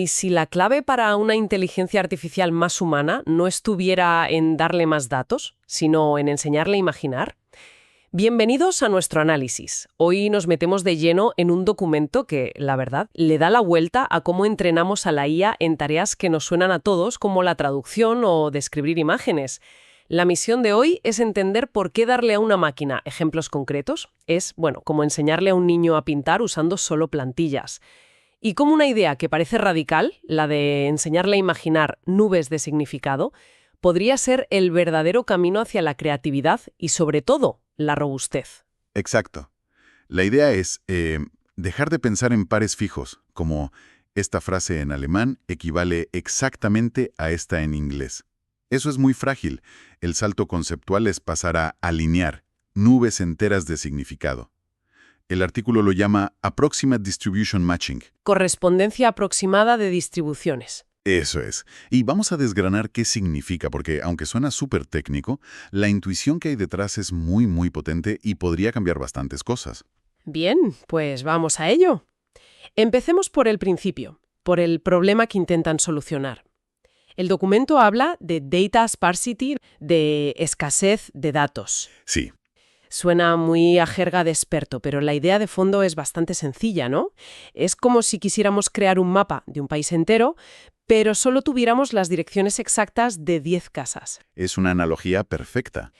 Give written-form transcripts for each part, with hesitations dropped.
¿Y si la clave para una inteligencia artificial más humana no estuviera en darle más datos, sino en enseñarle a imaginar? Bienvenidos a nuestro análisis. Hoy nos metemos de lleno en un documento que, la verdad, le da la vuelta a cómo entrenamos a la IA en tareas que nos suenan a todos, como la traducción o describir imágenes. La misión de hoy es entender por qué darle a una máquina ejemplos concretos es, como enseñarle a un niño a pintar usando solo plantillas. Y como una idea que parece radical, la de enseñarle a imaginar nubes de significado, podría ser el verdadero camino hacia la creatividad y, sobre todo, la robustez. Exacto. La idea es dejar de pensar en pares fijos, como esta frase en alemán equivale exactamente a esta en inglés. Eso es muy frágil. El salto conceptual es pasar a alinear nubes enteras de significado. El artículo lo llama Approximate Distribution Matching. Correspondencia aproximada de distribuciones. Eso es. Y vamos a desgranar qué significa, porque aunque suena súper técnico, la intuición que hay detrás es muy, muy potente y podría cambiar bastantes cosas. Bien, pues vamos a ello. Empecemos por el principio, por el problema que intentan solucionar. El documento habla de data sparsity, de escasez de datos. Sí. Suena muy a jerga de experto, pero la idea de fondo es bastante sencilla, ¿no? Es como si quisiéramos crear un mapa de un país entero, pero solo tuviéramos las direcciones exactas de 10 casas. Es una analogía perfecta.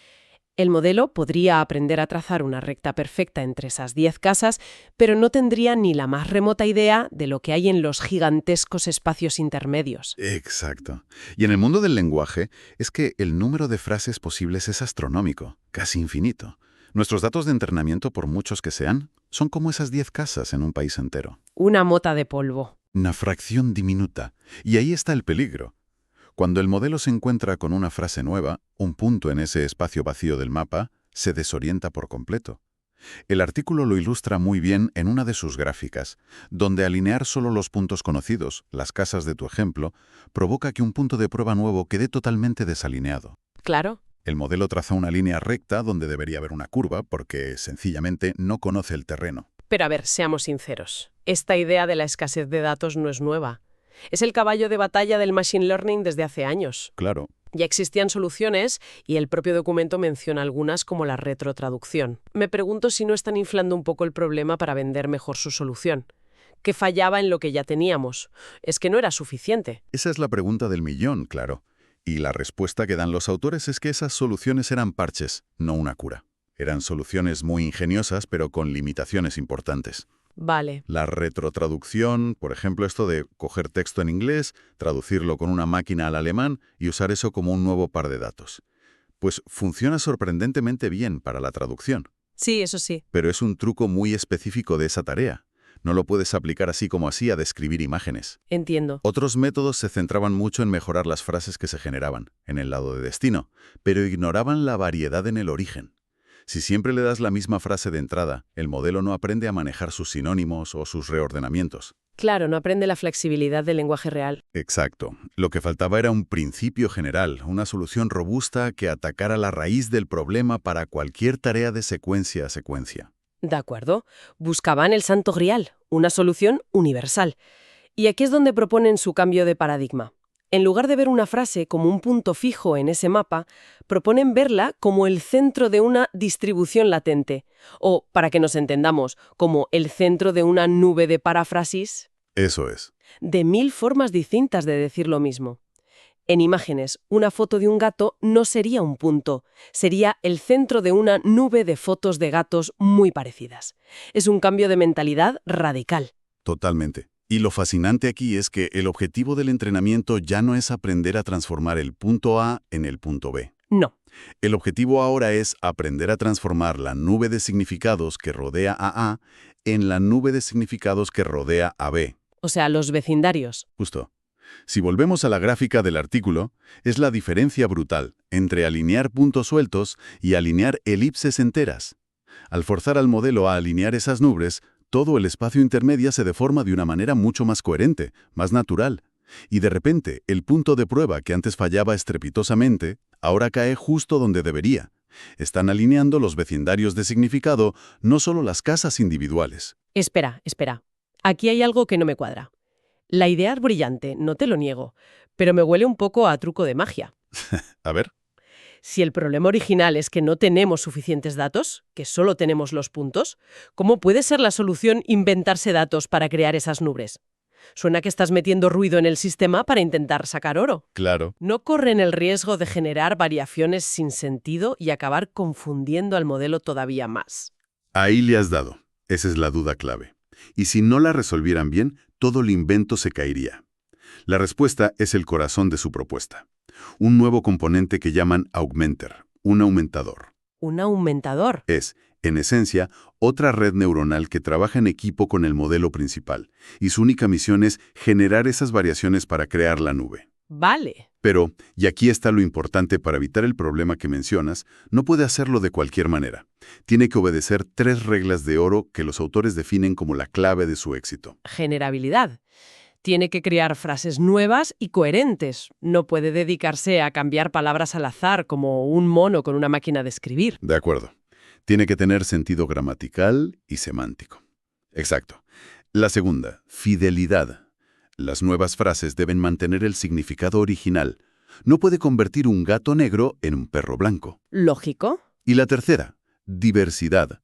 El modelo podría aprender a trazar una recta perfecta entre esas 10 casas, pero no tendría ni la más remota idea de lo que hay en los gigantescos espacios intermedios. Exacto. Y en el mundo del lenguaje, es que el número de frases posibles es astronómico, casi infinito. Nuestros datos de entrenamiento, por muchos que sean, son como esas 10 casas en un país entero. Una mota de polvo. Una fracción diminuta. Y ahí está el peligro. Cuando el modelo se encuentra con una frase nueva, un punto en ese espacio vacío del mapa, se desorienta por completo. El artículo lo ilustra muy bien en una de sus gráficas, donde alinear solo los puntos conocidos, las casas de tu ejemplo, provoca que un punto de prueba nuevo quede totalmente desalineado. Claro. El modelo traza una línea recta donde debería haber una curva porque sencillamente no conoce el terreno. Pero a ver, seamos sinceros. Esta idea de la escasez de datos no es nueva. Es el caballo de batalla del machine learning desde hace años. Claro. Ya existían soluciones y el propio documento menciona algunas como la retrotraducción. Me pregunto si no están inflando un poco el problema para vender mejor su solución. ¿Qué fallaba en lo que ya teníamos? ¿Es que no era suficiente? Esa es la pregunta del millón, claro. Y la respuesta que dan los autores es que esas soluciones eran parches, no una cura. Eran soluciones muy ingeniosas, pero con limitaciones importantes. Vale. La retrotraducción, por ejemplo, esto de coger texto en inglés, traducirlo con una máquina al alemán y usar eso como un nuevo par de datos. Pues funciona sorprendentemente bien para la traducción. Sí, eso sí. Pero es un truco muy específico de esa tarea. No lo puedes aplicar así como así a describir imágenes. Entiendo. Otros métodos se centraban mucho en mejorar las frases que se generaban, en el lado de destino, pero ignoraban la variedad en el origen. Si siempre le das la misma frase de entrada, el modelo no aprende a manejar sus sinónimos o sus reordenamientos. Claro, no aprende la flexibilidad del lenguaje real. Exacto. Lo que faltaba era un principio general, una solución robusta que atacara la raíz del problema para cualquier tarea de secuencia a secuencia. De acuerdo. Buscaban el santo grial, una solución universal. Y aquí es donde proponen su cambio de paradigma. En lugar de ver una frase como un punto fijo en ese mapa, proponen verla como el centro de una distribución latente, o, para que nos entendamos, como el centro de una nube de paráfrasis. Eso es. De 1000 formas distintas de decir lo mismo. En imágenes, una foto de un gato no sería un punto, sería el centro de una nube de fotos de gatos muy parecidas. Es un cambio de mentalidad radical. Totalmente. Y lo fascinante aquí es que el objetivo del entrenamiento ya no es aprender a transformar el punto A en el punto B. No. El objetivo ahora es aprender a transformar la nube de significados que rodea a A en la nube de significados que rodea a B. O sea, los vecindarios. Justo. Si volvemos a la gráfica del artículo, es la diferencia brutal entre alinear puntos sueltos y alinear elipses enteras. Al forzar al modelo a alinear esas nubes, todo el espacio intermedio se deforma de una manera mucho más coherente, más natural. Y de repente, el punto de prueba que antes fallaba estrepitosamente, ahora cae justo donde debería. Están alineando los vecindarios de significado, no solo las casas individuales. Espera. Aquí hay algo que no me cuadra. La idea es brillante, no te lo niego, pero me huele un poco a truco de magia. A ver. Si el problema original es que no tenemos suficientes datos, que solo tenemos los puntos, ¿cómo puede ser la solución inventarse datos para crear esas nubes? Suena que estás metiendo ruido en el sistema para intentar sacar oro. Claro. ¿No corren el riesgo de generar variaciones sin sentido y acabar confundiendo al modelo todavía más? Ahí le has dado. Esa es la duda clave. Y si no la resolvieran bien, todo el invento se caería. La respuesta es el corazón de su propuesta. Un nuevo componente que llaman augmenter, un aumentador. ¿Un aumentador? Es, en esencia, otra red neuronal que trabaja en equipo con el modelo principal, y su única misión es generar esas variaciones para crear la nube. Vale. Pero, y aquí está lo importante para evitar el problema que mencionas, no puede hacerlo de cualquier manera. Tiene que obedecer 3 reglas de oro que los autores definen como la clave de su éxito. Generabilidad. Tiene que crear frases nuevas y coherentes. No puede dedicarse a cambiar palabras al azar como un mono con una máquina de escribir. De acuerdo. Tiene que tener sentido gramatical y semántico. Exacto. La segunda, fidelidad. Las nuevas frases deben mantener el significado original. No puede convertir un gato negro en un perro blanco. ¿Lógico? Y la tercera, diversidad.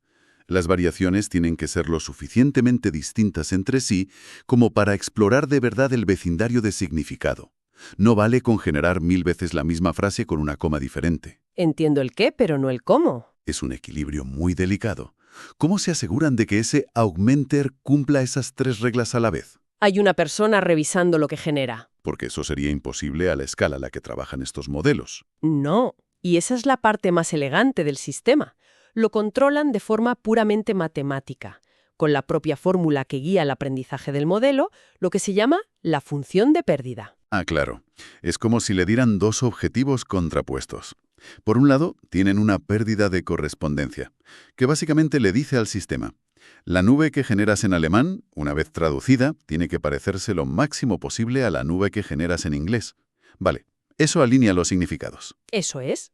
Las variaciones tienen que ser lo suficientemente distintas entre sí como para explorar de verdad el vecindario de significado. No vale con generar 1000 veces la misma frase con una coma diferente. Entiendo el qué, pero no el cómo. Es un equilibrio muy delicado. ¿Cómo se aseguran de que ese augmenter cumpla esas 3 reglas a la vez? Hay una persona revisando lo que genera. Porque eso sería imposible a la escala a la que trabajan estos modelos. No, y esa es la parte más elegante del sistema. Lo controlan de forma puramente matemática, con la propia fórmula que guía el aprendizaje del modelo, lo que se llama la función de pérdida. Ah, claro. Es como si le dieran 2 objetivos contrapuestos. Por un lado, tienen una pérdida de correspondencia, que básicamente le dice al sistema: la nube que generas en alemán, una vez traducida, tiene que parecerse lo máximo posible a la nube que generas en inglés. Vale, eso alinea los significados. ¿Eso es?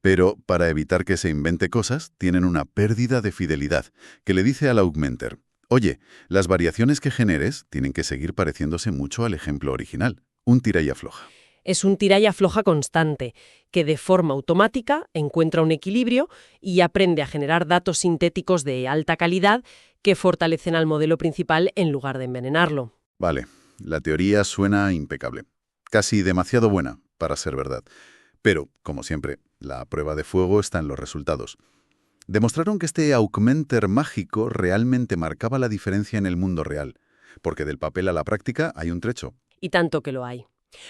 Pero, para evitar que se invente cosas, tienen una pérdida de fidelidad, que le dice al augmenter: oye, las variaciones que generes tienen que seguir pareciéndose mucho al ejemplo original. Un tira y afloja. Es un tira y afloja constante, que de forma automática encuentra un equilibrio y aprende a generar datos sintéticos de alta calidad que fortalecen al modelo principal en lugar de envenenarlo. Vale, la teoría suena impecable. Casi demasiado buena para ser verdad. Pero, como siempre, la prueba de fuego está en los resultados. Demostraron que este augmenter mágico realmente marcaba la diferencia en el mundo real, porque del papel a la práctica hay un trecho. Y tanto que lo hay.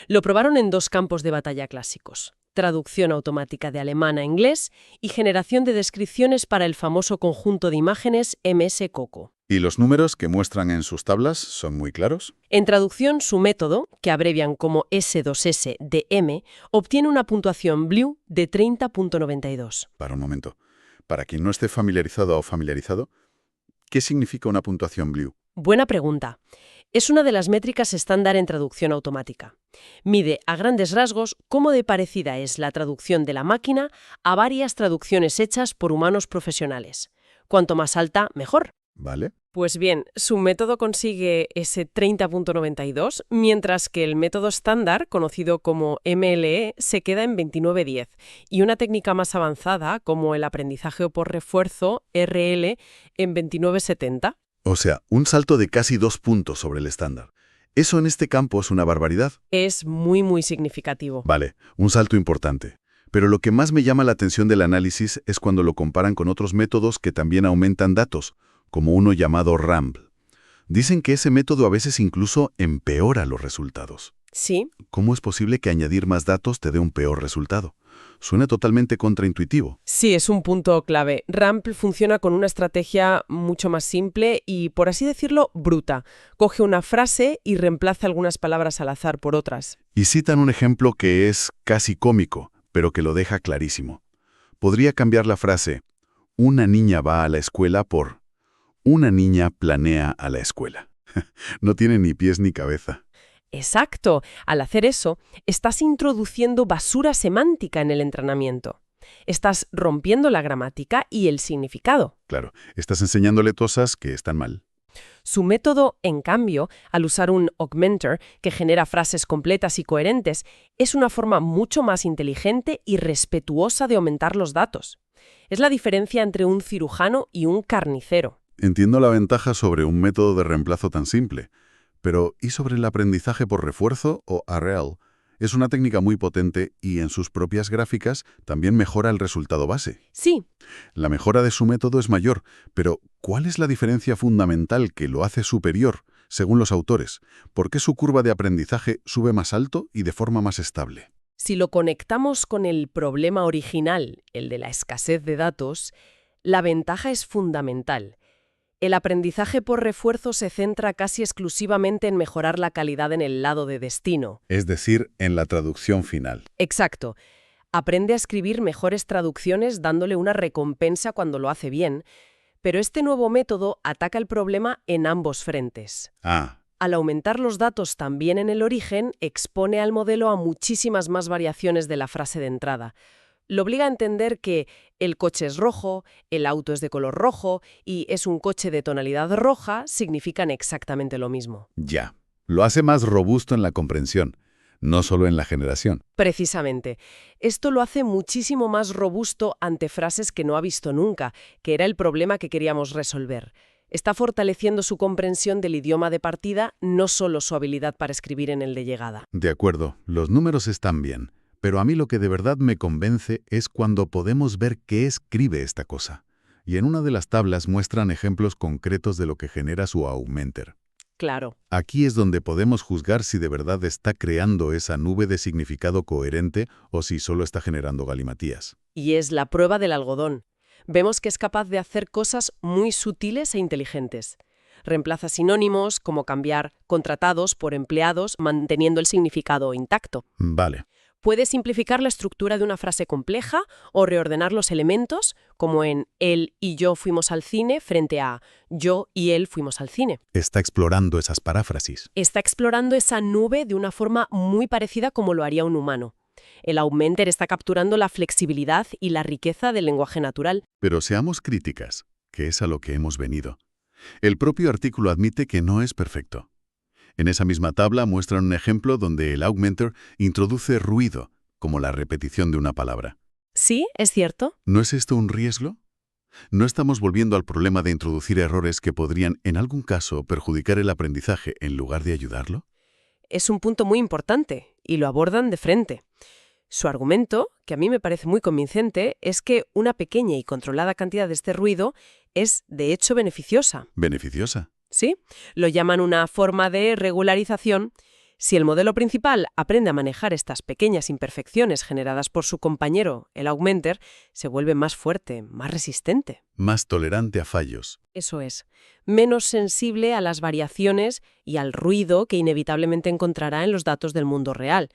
Lo probaron en 2 campos de batalla clásicos: traducción automática de alemán a inglés y generación de descripciones para el famoso conjunto de imágenes MS-COCO. ¿Y los números que muestran en sus tablas son muy claros? En traducción, su método, que abrevian como S2S-DM, obtiene una puntuación BLEU de 30.92. Para un momento. Para quien no esté familiarizado o familiarizado, ¿qué significa una puntuación BLEU? Buena pregunta. Es una de las métricas estándar en traducción automática. Mide, a grandes rasgos, cómo de parecida es la traducción de la máquina a varias traducciones hechas por humanos profesionales. Cuanto más alta, mejor. ¿Vale? Pues bien, su método consigue ese 30.92, mientras que el método estándar, conocido como MLE, se queda en 29.10, y una técnica más avanzada, como el aprendizaje por refuerzo, RL, en 29.70. O sea, un salto de casi 2 puntos sobre el estándar. Eso en este campo es una barbaridad. Es muy, muy significativo. Vale, un salto importante. Pero lo que más me llama la atención del análisis es cuando lo comparan con otros métodos que también aumentan datos, como uno llamado RAMBL. Dicen que ese método a veces incluso empeora los resultados. Sí. ¿Cómo es posible que añadir más datos te dé un peor resultado? Suena totalmente contraintuitivo. Sí, es un punto clave. RAMBL funciona con una estrategia mucho más simple y, por así decirlo, bruta. Coge una frase y reemplaza algunas palabras al azar por otras. Y citan un ejemplo que es casi cómico, pero que lo deja clarísimo. Podría cambiar la frase: una niña va a la escuela por una niña planea a la escuela. No tiene ni pies ni cabeza. Exacto. Al hacer eso, estás introduciendo basura semántica en el entrenamiento. Estás rompiendo la gramática y el significado. Claro, estás enseñándole cosas que están mal. Su método, en cambio, al usar un augmenter que genera frases completas y coherentes, es una forma mucho más inteligente y respetuosa de aumentar los datos. Es la diferencia entre un cirujano y un carnicero. Entiendo la ventaja sobre un método de reemplazo tan simple, pero ¿y sobre el aprendizaje por refuerzo o RL? Es una técnica muy potente y en sus propias gráficas también mejora el resultado base. Sí, La mejora de su método es mayor, pero ¿cuál es la diferencia fundamental que lo hace superior, según los autores? ¿Por qué su curva de aprendizaje sube más alto y de forma más estable? si lo conectamos con el problema original, el de la escasez de datos, la ventaja es fundamental. El aprendizaje por refuerzo se centra casi exclusivamente en mejorar la calidad en el lado de destino. Es decir, en la traducción final. Exacto. Aprende a escribir mejores traducciones dándole una recompensa cuando lo hace bien, pero este nuevo método ataca el problema en ambos frentes. Al aumentar los datos también en el origen, expone al modelo a muchísimas más variaciones de la frase de entrada. Lo obliga a entender que el coche es rojo, el auto es de color rojo y es un coche de tonalidad roja significan exactamente lo mismo. Ya. Lo hace más robusto en la comprensión, no solo en la generación. Precisamente. Esto lo hace muchísimo más robusto ante frases que no ha visto nunca, que era el problema que queríamos resolver. Está fortaleciendo su comprensión del idioma de partida, no solo su habilidad para escribir en el de llegada. De acuerdo, los números están bien, pero a mí lo que de verdad me convence es cuando podemos ver qué escribe esta cosa. Y en una de las tablas muestran ejemplos concretos de lo que genera su augmenter. Claro. Aquí es donde podemos juzgar si de verdad está creando esa nube de significado coherente o si solo está generando galimatías. Y es la prueba del algodón. Vemos que es capaz de hacer cosas muy sutiles e inteligentes. Reemplaza sinónimos, como cambiar contratados por empleados, manteniendo el significado intacto. Vale. Puede simplificar la estructura de una frase compleja o reordenar los elementos, como en él y yo fuimos al cine frente a yo y él fuimos al cine. Está explorando esas paráfrasis. Está explorando esa nube de una forma muy parecida como lo haría un humano. El augmenter está capturando la flexibilidad y la riqueza del lenguaje natural. Pero seamos críticas, que es a lo que hemos venido. El propio artículo admite que no es perfecto. En esa misma tabla muestran un ejemplo donde el augmenter introduce ruido, como la repetición de una palabra. Sí, es cierto. ¿No es esto un riesgo? ¿No estamos volviendo al problema de introducir errores que podrían, en algún caso, perjudicar el aprendizaje en lugar de ayudarlo? Es un punto muy importante, y lo abordan de frente. Su argumento, que a mí me parece muy convincente, es que una pequeña y controlada cantidad de este ruido es, de hecho, beneficiosa. ¿Beneficiosa? ¿Sí? Lo llaman una forma de regularización. Si el modelo principal aprende a manejar estas pequeñas imperfecciones generadas por su compañero, el augmenter, se vuelve más fuerte, más resistente. Más tolerante a fallos. Eso es. Menos sensible a las variaciones y al ruido que inevitablemente encontrará en los datos del mundo real.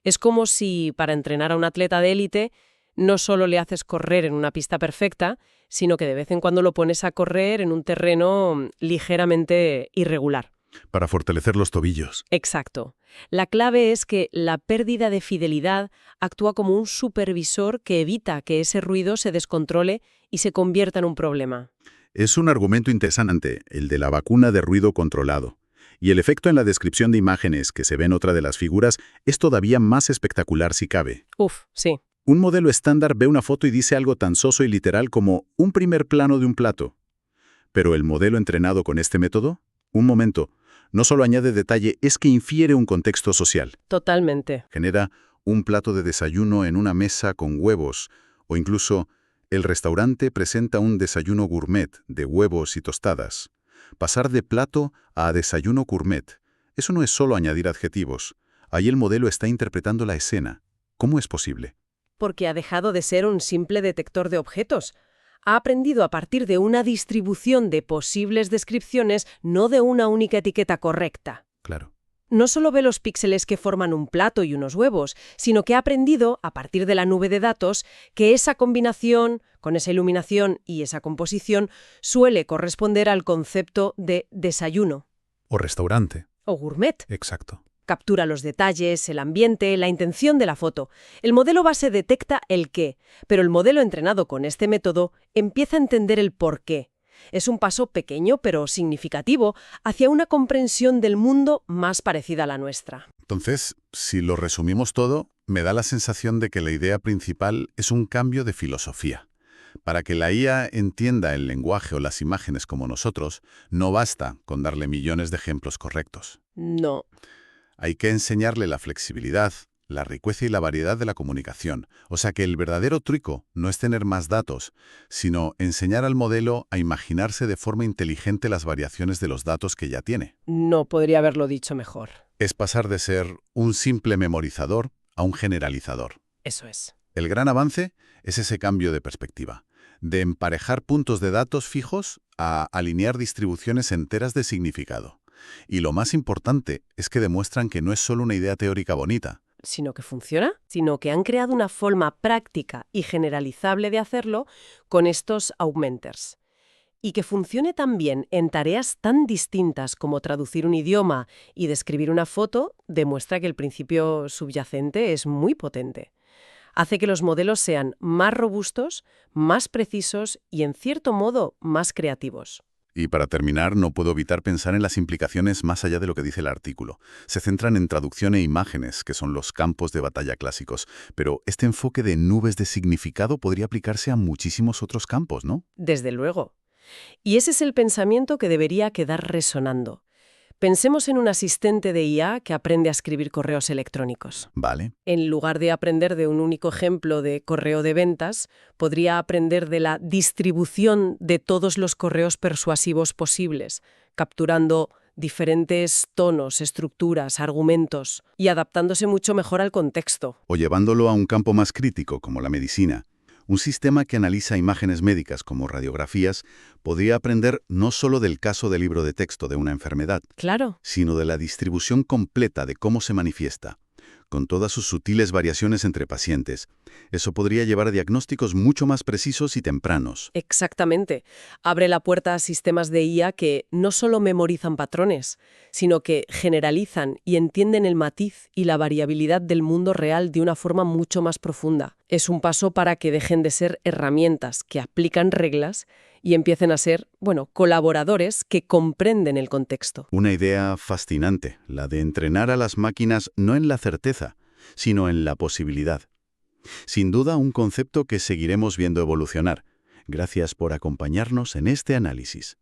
Es como si, para entrenar a un atleta de élite, no solo le haces correr en una pista perfecta, sino que de vez en cuando lo pones a correr en un terreno ligeramente irregular. Para fortalecer los tobillos. Exacto. La clave es que la pérdida de fidelidad actúa como un supervisor que evita que ese ruido se descontrole y se convierta en un problema. Es un argumento interesante, el de la vacuna de ruido controlado. Y el efecto en la descripción de imágenes que se ve en otra de las figuras es todavía más espectacular si cabe. Sí. Un modelo estándar ve una foto y dice algo tan soso y literal como un primer plano de un plato. Pero el modelo entrenado con este método, un momento, no solo añade detalle, es que infiere un contexto social. Totalmente. Genera un plato de desayuno en una mesa con huevos, o incluso el restaurante presenta un desayuno gourmet de huevos y tostadas. Pasar de plato a desayuno gourmet. Eso no es solo añadir adjetivos. Ahí el modelo está interpretando la escena. ¿Cómo es posible? Porque ha dejado de ser un simple detector de objetos. Ha aprendido a partir de una distribución de posibles descripciones, no de una única etiqueta correcta. Claro. No solo ve los píxeles que forman un plato y unos huevos, sino que ha aprendido, a partir de la nube de datos, que esa combinación, con esa iluminación y esa composición, suele corresponder al concepto de desayuno. O restaurante. O gourmet. Exacto. Captura los detalles, el ambiente, la intención de la foto. El modelo base detecta el qué, pero el modelo entrenado con este método empieza a entender el por qué. Es un paso pequeño pero significativo hacia una comprensión del mundo más parecida a la nuestra. Entonces, si lo resumimos todo, me da la sensación de que la idea principal es un cambio de filosofía. Para que la IA entienda el lenguaje o las imágenes como nosotros, no basta con darle millones de ejemplos correctos. No. Hay que enseñarle la flexibilidad, la riqueza y la variedad de la comunicación. O sea que el verdadero truco no es tener más datos, sino enseñar al modelo a imaginarse de forma inteligente las variaciones de los datos que ya tiene. No podría haberlo dicho mejor. Es pasar de ser un simple memorizador a un generalizador. Eso es. El gran avance es ese cambio de perspectiva, de emparejar puntos de datos fijos a alinear distribuciones enteras de significado. Y lo más importante es que demuestran que no es solo una idea teórica bonita. Sino que funciona, sino que han creado una forma práctica y generalizable de hacerlo con estos augmenters. Y que funcione también en tareas tan distintas como traducir un idioma y describir una foto demuestra que el principio subyacente es muy potente. Hace que los modelos sean más robustos, más precisos y, en cierto modo, más creativos. Y para terminar, no puedo evitar pensar en las implicaciones más allá de lo que dice el artículo. Se centran en traducción e imágenes, que son los campos de batalla clásicos, pero este enfoque de nubes de significado podría aplicarse a muchísimos otros campos, ¿no? Desde luego. Y ese es el pensamiento que debería quedar resonando. Pensemos en un asistente de IA que aprende a escribir correos electrónicos. Vale. En lugar de aprender de un único ejemplo de correo de ventas, podría aprender de la distribución de todos los correos persuasivos posibles, capturando diferentes tonos, estructuras, argumentos y adaptándose mucho mejor al contexto. O llevándolo a un campo más crítico, como la medicina. Un sistema que analiza imágenes médicas como radiografías podría aprender no solo del caso del libro de texto de una enfermedad, Claro. sino de la distribución completa de cómo se manifiesta, con todas sus sutiles variaciones entre pacientes. Eso podría llevar a diagnósticos mucho más precisos y tempranos. Exactamente. Abre la puerta a sistemas de IA que no solo memorizan patrones, sino que generalizan y entienden el matiz y la variabilidad del mundo real de una forma mucho más profunda. Es un paso para que dejen de ser herramientas que aplican reglas y empiecen a ser, colaboradores que comprenden el contexto. Una idea fascinante, la de entrenar a las máquinas no en la certeza, sino en la posibilidad. Sin duda, un concepto que seguiremos viendo evolucionar. Gracias por acompañarnos en este análisis.